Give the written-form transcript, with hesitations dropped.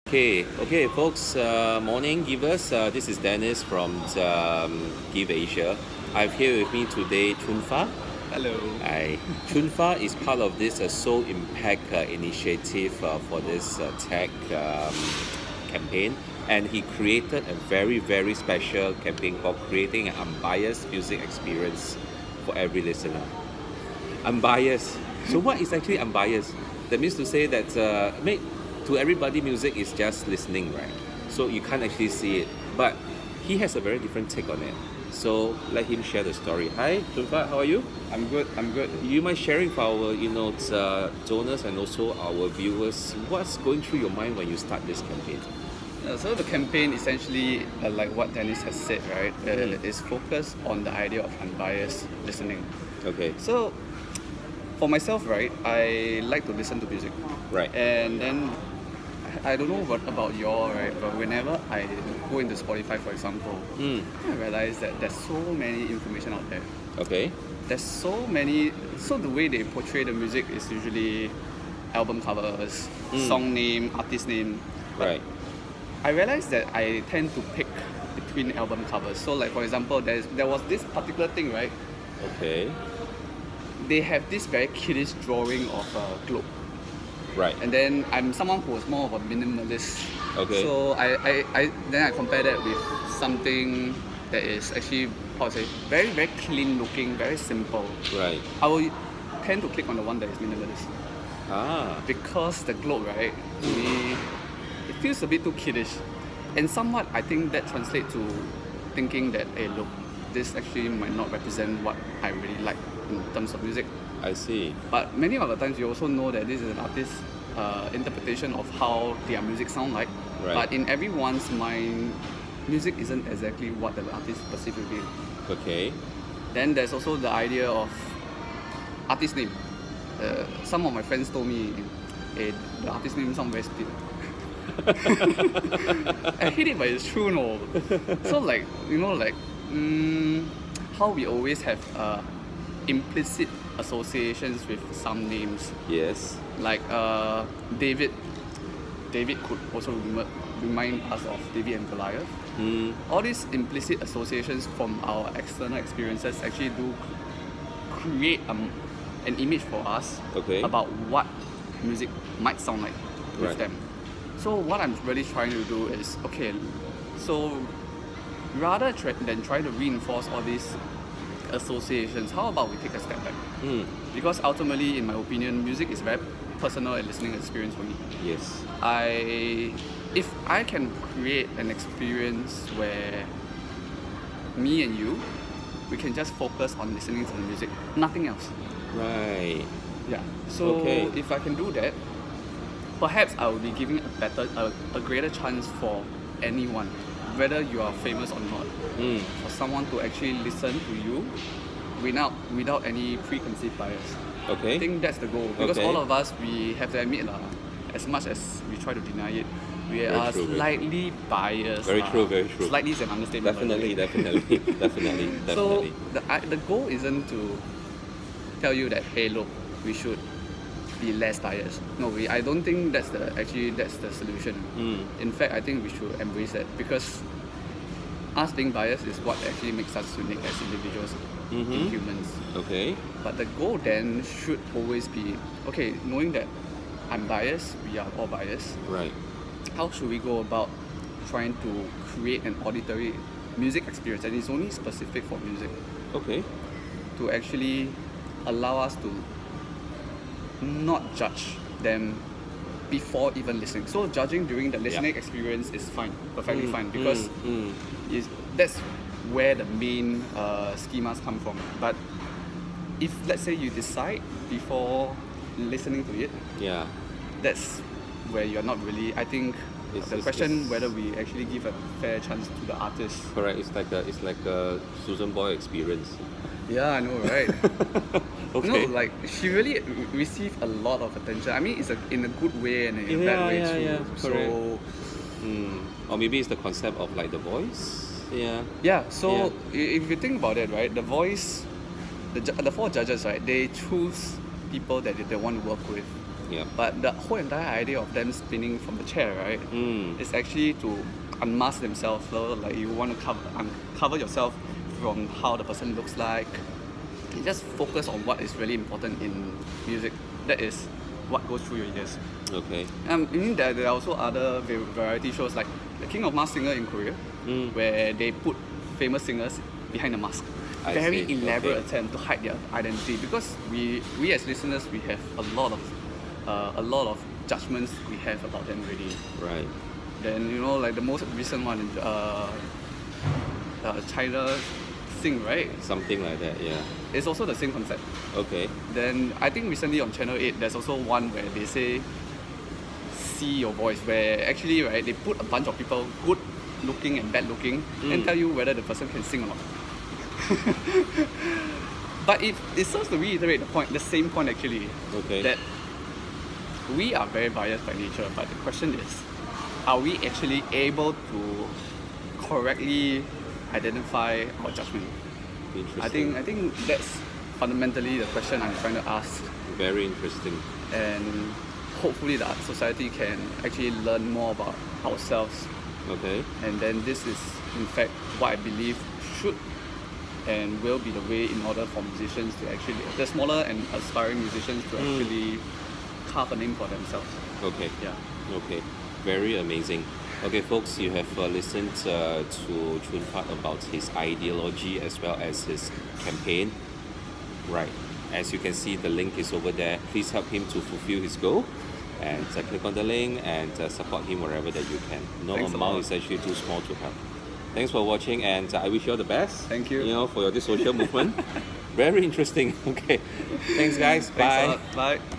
Okay, folks. Morning, givers. This is Dennis from Give Asia. I've here with me today Chunfa. Hello. Hi. Chunfa is part of this Soul Impact initiative for this tech campaign, and he created a very special campaign called Creating an Unbiased Music Experience for Every Listener. Unbiased. So what is actually unbiased? That means to say that to everybody, music is just listening, right? So you can't actually see it. But he has a very different take on it. So let him share the story. Hi, Chunfa, how are you? I'm good. You mind sharing for our, donors and also our viewers, what's going through your mind when you start this campaign? So the campaign essentially, like what Dennis has said, right, is focused on the idea of unbiased listening. Okay. So for myself, right, I like to listen to music. Right. And then I don't know what about y'all, right, but whenever I go into Spotify, for example, I realize that there's so many information out there. Okay. There's so many. So the way they portray the music is usually album covers, song name, artist name. Right. I realized that I tend to pick between album covers. So like for example, there was this particular thing, right? Okay. They have this very kiddish drawing of a globe. Right. And then I'm someone who was more of a minimalist. Okay. So I compare that with something that is actually, how to say, very clean looking, very simple. Right. I will tend to click on the one that is minimalist. Because the globe, right, to me, it feels a bit too kiddish. And somewhat, I think that translates to thinking that, hey, look, this actually might not represent what I really like in terms of music. I see. But many of the times, you also know that this is an artist's interpretation of how their music sound like. Right. But in everyone's mind, music isn't exactly what the artist perceives to be. Okay. Then there's also the idea of artist name. Some of my friends told me, hey, the artist name sounds very stupid. I hate it, but it's true, no. So like, how we always have implicit associations with some names. Yes. Like David. David could also remind us of David and Goliath. All these implicit associations from our external experiences actually do create an image for us about what music might sound like with them. So what I'm really trying to do is, so rather than try to reinforce all these associations, how about we take a step back? Because ultimately, in my opinion, music is very personal and listening experience for me. Yes. If I can create an experience where me and you, we can just focus on listening to the music, nothing else. Right. Yeah. So if I can do that, perhaps I will be giving a greater chance for anyone, whether you are famous or not, for someone to actually listen to you without any preconceived bias. Okay. I think that's the goal. Because all of us, we have to admit, as much as we try to deny it, we are slightly biased. Very true. Slightly is an understatement. Definitely. So the goal isn't to tell you that, hey, look, we should be less biased. No, I don't think that's the solution. In fact, I think we should embrace that, because us being biased is what actually makes us unique as individuals, in humans. Okay. But the goal then should always be, knowing that I'm biased, we are all biased. Right. How should we go about trying to create an auditory music experience, and it's only specific for music, to actually allow us to not judge them before even listening. So judging during the listening experience is fine, perfectly fine, because that's where the main schemas come from. But if, let's say, you decide before listening to it, that's where you're not really, I think, the question whether we actually give a fair chance to the artist. Correct. It's like a Susan Boyle experience. Yeah, I know, right? Like she really received a lot of attention. I mean, it's in a good way and in a bad way too. So, or maybe it's the concept of like The Voice. So if you think about it, right, The Voice, the 4 judges, right, they choose people that they want to work with. Yeah. But the whole entire idea of them spinning from the chair, right, is actually to unmask themselves. So, like you want to uncover yourself from how the person looks like. You just focus on what is really important in music. That is what goes through your ears. Okay. I mean, there are also other variety shows like The King of Masked Singer in Korea, where they put famous singers behind the mask. Very elaborate attempt to hide their identity, because we as listeners, we have a lot of judgments we have about them already. Right. Then like the most recent one, China Sing, right? Something like that, yeah. It's also the same concept. Okay. Then I think recently on Channel 8, there's also one where they say, see your voice, where actually, right, they put a bunch of people, good looking and bad looking, and tell you whether the person can sing or not. But it serves to reiterate the same point actually, that we are very biased by nature, but the question is, are we actually able to correctly identify our judgment? Interesting. I think that's fundamentally the question I'm trying to ask. Very interesting. And hopefully the society can actually learn more about ourselves. Okay. And then this is in fact what I believe should and will be the way in order for musicians to actually, the smaller and aspiring musicians to actually carve a name for themselves. Okay. Yeah. Okay. Very amazing. Okay, folks, you have listened to Chun Fat about his ideology as well as his campaign. Right. As you can see, the link is over there. Please help him to fulfill his goal, and click on the link and support him wherever that you can. No amount is actually too small to help. Thanks for watching, and I wish you all the best. Thank you. For this social movement. Very interesting. Okay. Thanks, guys. Bye. Thanks a lot. Bye.